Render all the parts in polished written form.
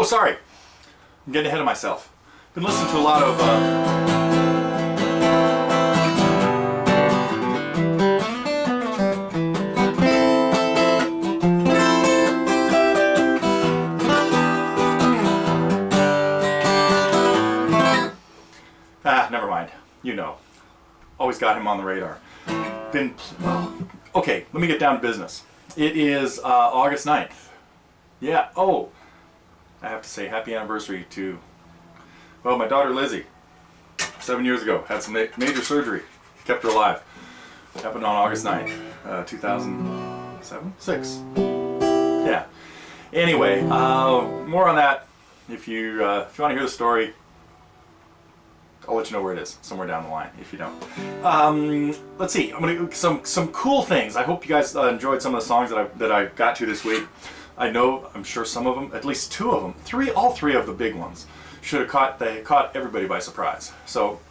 sorry. I'm getting ahead of myself. Been listening to a lot of never mind. You know. Always got him on the radar. Well, okay, let me get down to business. It is August 9th. Yeah, oh, I have to say happy anniversary to, well, my daughter Lizzie. 7 years ago, had some major surgery, kept her alive. Happened on August 9th, 2007? 6. Yeah. Anyway, more on that. If you want to hear the story, I'll let you know where it is, somewhere down the line, if you don't. Let's see, I'm going to do some cool things. I hope you guys enjoyed some of the songs that I got to this week. I'm sure some of them, at least 2 of them, all three of the big ones, caught everybody by surprise. So,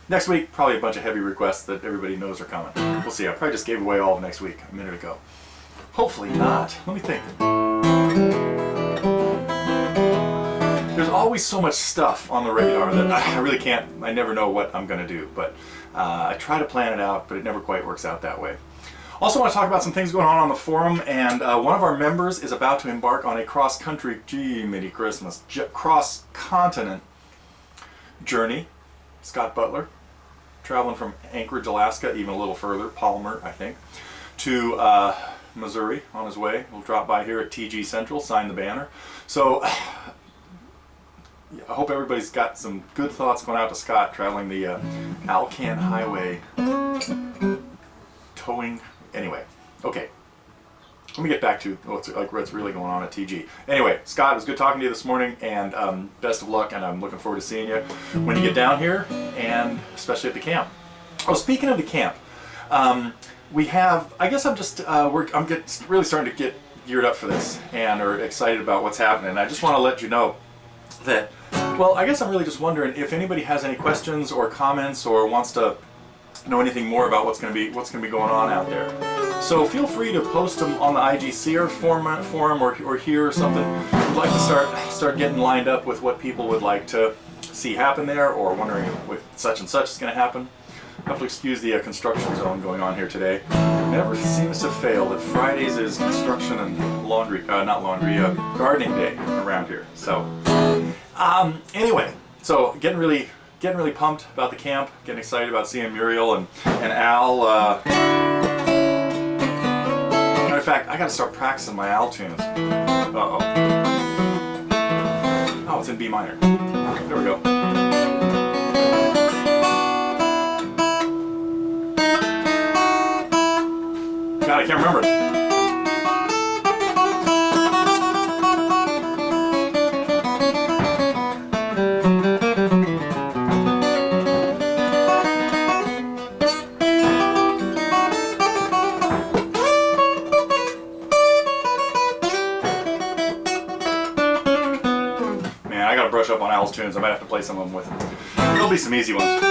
next week, probably a bunch of heavy requests that everybody knows are coming. We'll see, I probably just gave away all of next week a minute ago. Hopefully not. Let me think. There's always so much stuff on the radar that I really can't, I never know what I'm going to do, but I try to plan it out, but it never quite works out that way. Also want to talk about some things going on the forum, and one of our members is about to embark on a cross-country, cross-continent journey. Scott Butler, traveling from Anchorage, Alaska, even a little further, Palmer, I think, to Missouri on his way. We'll drop by here at TG Central, sign the banner. So, I hope everybody's got some good thoughts going out to Scott traveling the Alcan Highway towing. Anyway, okay. Let me get back to what's really going on at TG. Anyway, Scott, it was good talking to you this morning, and best of luck, and I'm looking forward to seeing you when you get down here, and especially at the camp. Oh, speaking of the camp, we have, I guess I'm just, really starting to get geared up for this, and are excited about what's happening. And I just want to let you know that, well, I guess I'm really just wondering if anybody has any questions or comments or wants to know anything more about what's going to be going on out there. So feel free to post them on the IGC forum or here or something. We'd like to start getting lined up with what people would like to see happen there, or wondering if such and such is going to happen. I have to excuse the construction zone going on here today. Never seems to fail that Fridays is construction and gardening day around here. So, anyway, so getting really pumped about the camp, getting excited about seeing Muriel and Al. Matter of fact, I got to start practicing my Al tunes. Uh-oh. Oh, it's in B minor. There we go. God, I can't remember it. Man, I gotta brush up on Al's tunes. I might have to play some of them with him. There'll be some easy ones.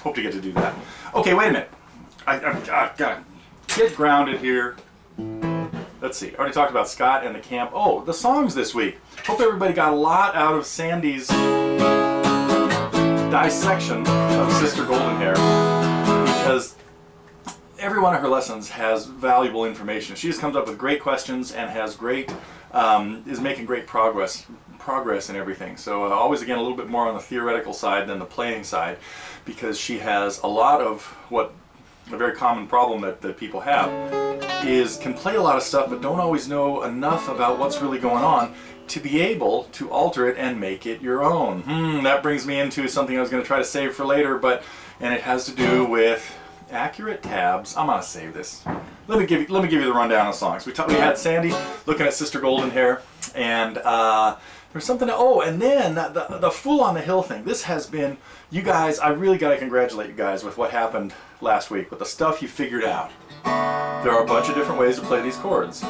Hope to get to do that. Okay, wait a minute. I gotta get grounded here. Let's see. I already talked about Scott and the camp. Oh, the songs this week. Hope everybody got a lot out of Sandy's dissection of Sister Goldenhair, because every one of her lessons has valuable information. She just comes up with great questions and has is making great progress in everything. So always, again, a little bit more on the theoretical side than the playing side, because she has a lot of a very common problem that people have is can play a lot of stuff but don't always know enough about what's really going on to be able to alter it and make it your own. That brings me into something I was going to try to save for later, and it has to do with accurate tabs. I'm gonna save this. Let me give you the rundown of songs. We had Sandy looking at Sister Goldenhair, and there's something. Oh, and then the Fool on the Hill thing. This has been, you guys. I really gotta congratulate you guys with what happened last week with the stuff you figured out. There are a bunch of different ways to play these chords.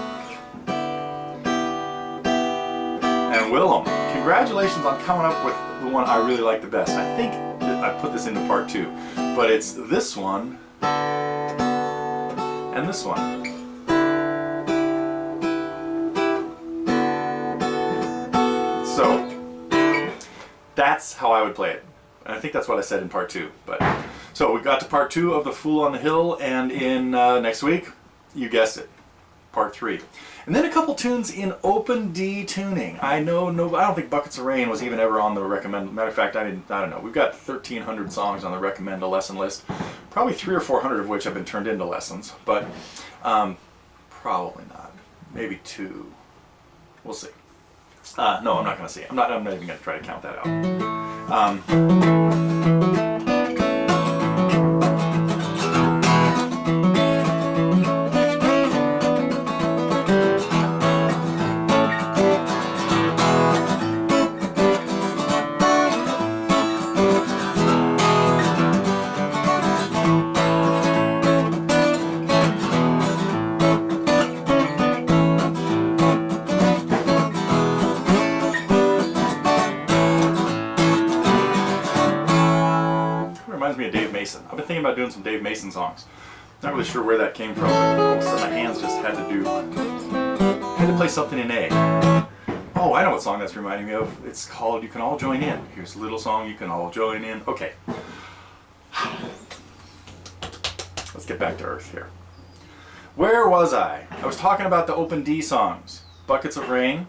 And Willem, congratulations on coming up with the one I really like the best. I think I put this into part 2, but it's this one and this one. So that's how I would play it. And I think that's what I said in part 2. But so we got to part 2 of The Fool on the Hill, and in next week, you guessed it, part 3. And then a couple tunes in open D tuning. I know no, I don't think Buckets of Rain was even ever on the recommend. Matter of fact, I don't know. We've got 1,300 songs on the recommend a lesson list. Probably 300 or 400 of which have been turned into lessons, but probably not. Maybe 2. We'll see. No, I'm not going to see. I'm not even going to try to count that out. Reminds me of Dave Mason. I've been thinking about doing some Dave Mason songs. Not really sure where that came from, but all of a sudden my hands just had to play something in A. Oh, I know what song that's reminding me of. It's called You Can All Join In. Here's a little song, You Can All Join In. Okay. Let's get back to earth here. Where was I? I was talking about the open D songs. Buckets of Rain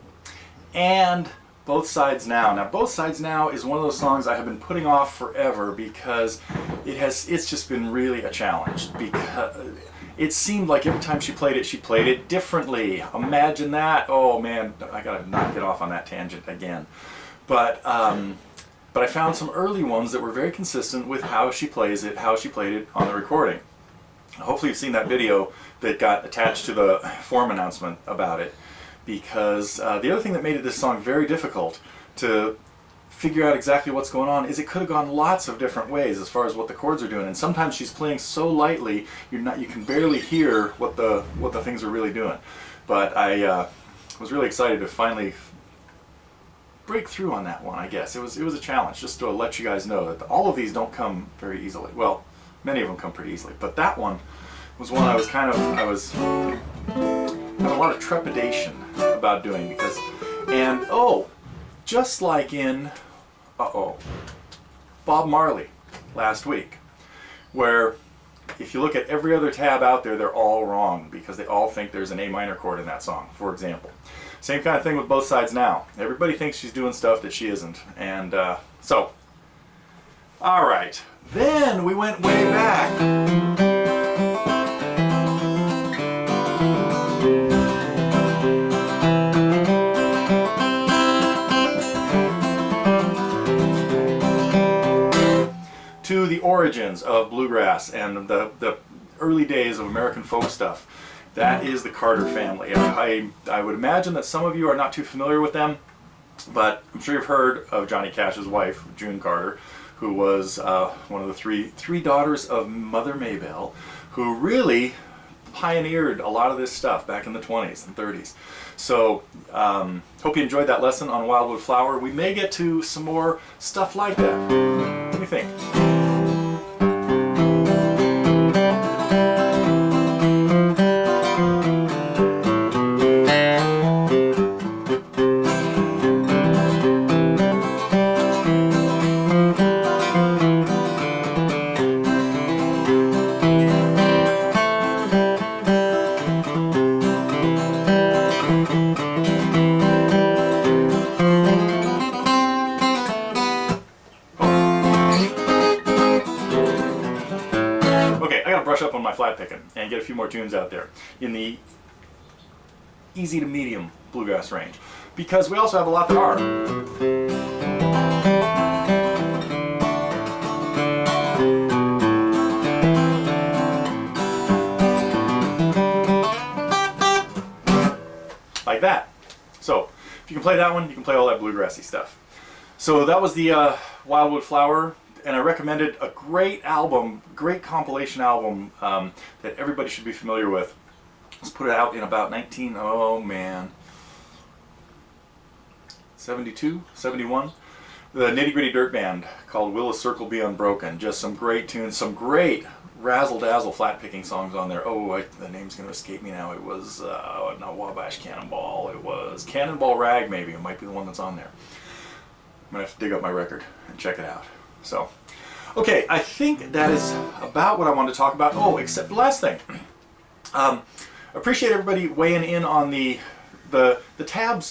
and Both Sides Now. Now, Both Sides Now is one of those songs I have been putting off forever because it's just been really a challenge, because it seemed like every time she played it differently. Imagine that. Oh man, I gotta not get off on that tangent again. But I found some early ones that were very consistent with how she plays it, how she played it on the recording. Hopefully you've seen that video that got attached to the forum announcement about it. Because the other thing that made this song very difficult to figure out exactly what's going on is it could have gone lots of different ways as far as what the chords are doing, and sometimes she's playing so lightly you can barely hear what the things are really doing. But I was really excited to finally break through on that one. I guess it was a challenge, just to let you guys know that all of these don't come very easily. Well, many of them come pretty easily, but that one was one I was having a lot of trepidation about doing, because, and just like in Bob Marley last week, where if you look at every other tab out there, they're all wrong because they all think there's an A minor chord in that song, for example. Same kind of thing with Both Sides Now. Everybody thinks she's doing stuff that she isn't, and so, all right, then we went way back. To the origins of bluegrass and the early days of American folk stuff. That is the Carter family. I would imagine that some of you are not too familiar with them, but I'm sure you've heard of Johnny Cash's wife, June Carter, who was one of the three daughters of Mother Maybelle, who really pioneered a lot of this stuff back in the 20s and 30s. So, hope you enjoyed that lesson on Wildwood Flower. We may get to some more stuff like that. What do you think? Brush up on my flat picking and get a few more tunes out there in the easy to medium bluegrass range, because we also have a lot that are. Like that. So if you can play that one, you can play all that bluegrassy stuff. So that was the Wildwood Flower. And I recommended a great album, great compilation album that everybody should be familiar with. Let's put it out in about 72, 71. The Nitty Gritty Dirt Band, called Will a Circle Be Unbroken. Just some great tunes, some great razzle-dazzle flat-picking songs on there. Oh, the name's going to escape me now. It was not Wabash Cannonball. It was Cannonball Rag, maybe. It might be the one that's on there. I'm going to have to dig up my record and check it out. So, okay, I think that is about what I wanted to talk about. Oh, except the last thing. Appreciate everybody weighing in on the tab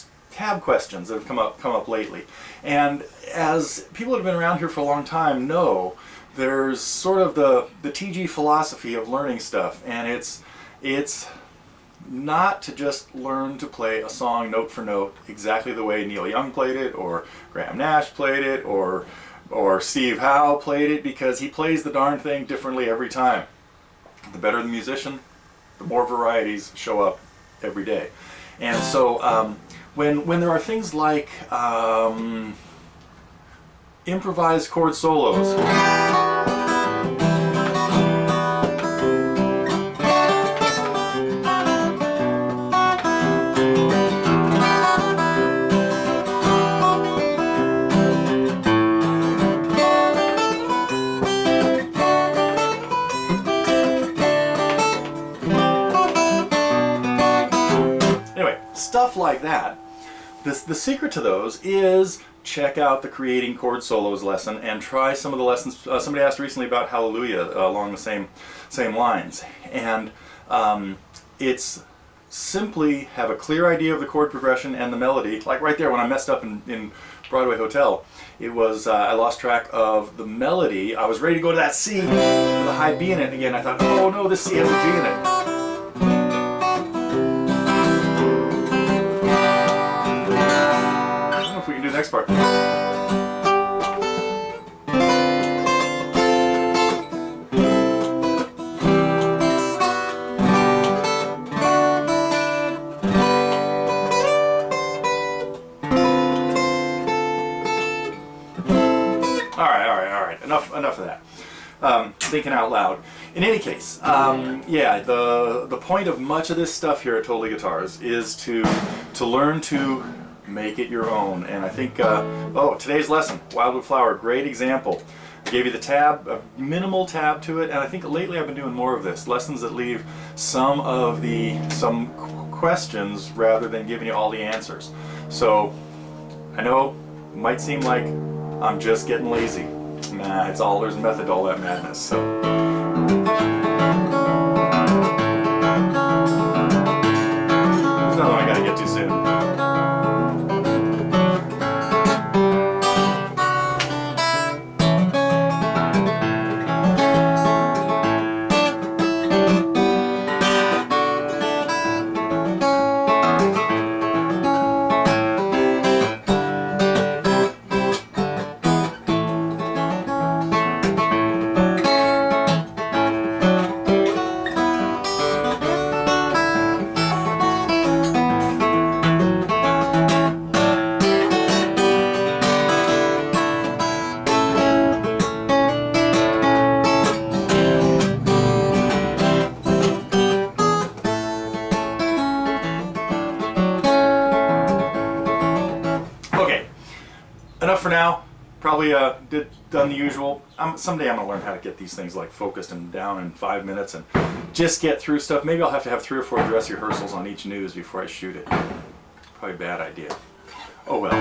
questions that have come up lately. And as people that have been around here for a long time know, there's sort of the TG philosophy of learning stuff, and it's not to just learn to play a song note for note exactly the way Neil Young played it, or Graham Nash played it, or Steve Howe played it, because he plays the darn thing differently every time. The better the musician, the more varieties show up every day. And so when there are things like improvised chord solos, stuff like that. The secret to those is check out the Creating Chord Solos lesson and try some of the lessons. Somebody asked recently about Hallelujah along the same lines. And it's simply have a clear idea of the chord progression and the melody. Like right there when I messed up in Broadway Hotel, it was, I lost track of the melody. I was ready to go to that C with a high B in it. And again, I thought, oh no, this C has a G in it. If we can do the next part. All right. Enough of that. Thinking out loud. In any case, yeah, the point of much of this stuff here at Totally Guitars is to learn to make it your own. And I think, today's lesson, Wildwood Flower, great example. I gave you the tab, a minimal tab to it, and I think lately I've been doing more of this. Lessons that leave some questions rather than giving you all the answers. So, I know, it might seem like I'm just getting lazy. Nah, there's a method to all that madness, so. There's another one I gotta get to soon. Enough for now. Probably done the usual. Someday I'm going to learn how to get these things like focused and down in 5 minutes and just get through stuff. Maybe I'll have to have 3 or 4 dress rehearsals on each news before I shoot it. Probably a bad idea. Oh well.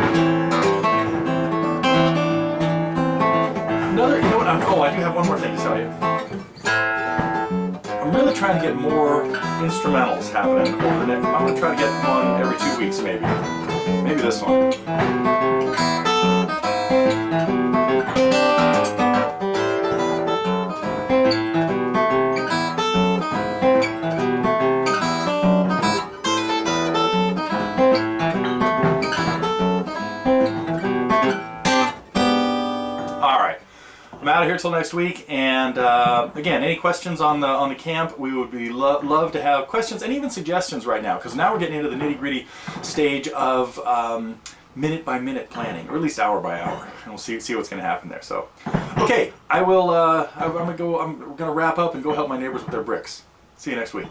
You know what? I do have one more thing to tell you. I'm really trying to get more instrumentals happening over the next. I'm going to try to get one every 2 weeks maybe. Maybe this one. I'm out of here till next week, and again, any questions on the camp, we would be love to have questions and even suggestions right now, because now we're getting into the nitty-gritty stage of minute-by-minute planning, or at least hour by hour, and we'll see what's going to happen there. So, okay, I will. I'm gonna wrap up and go help my neighbors with their bricks. See you next week.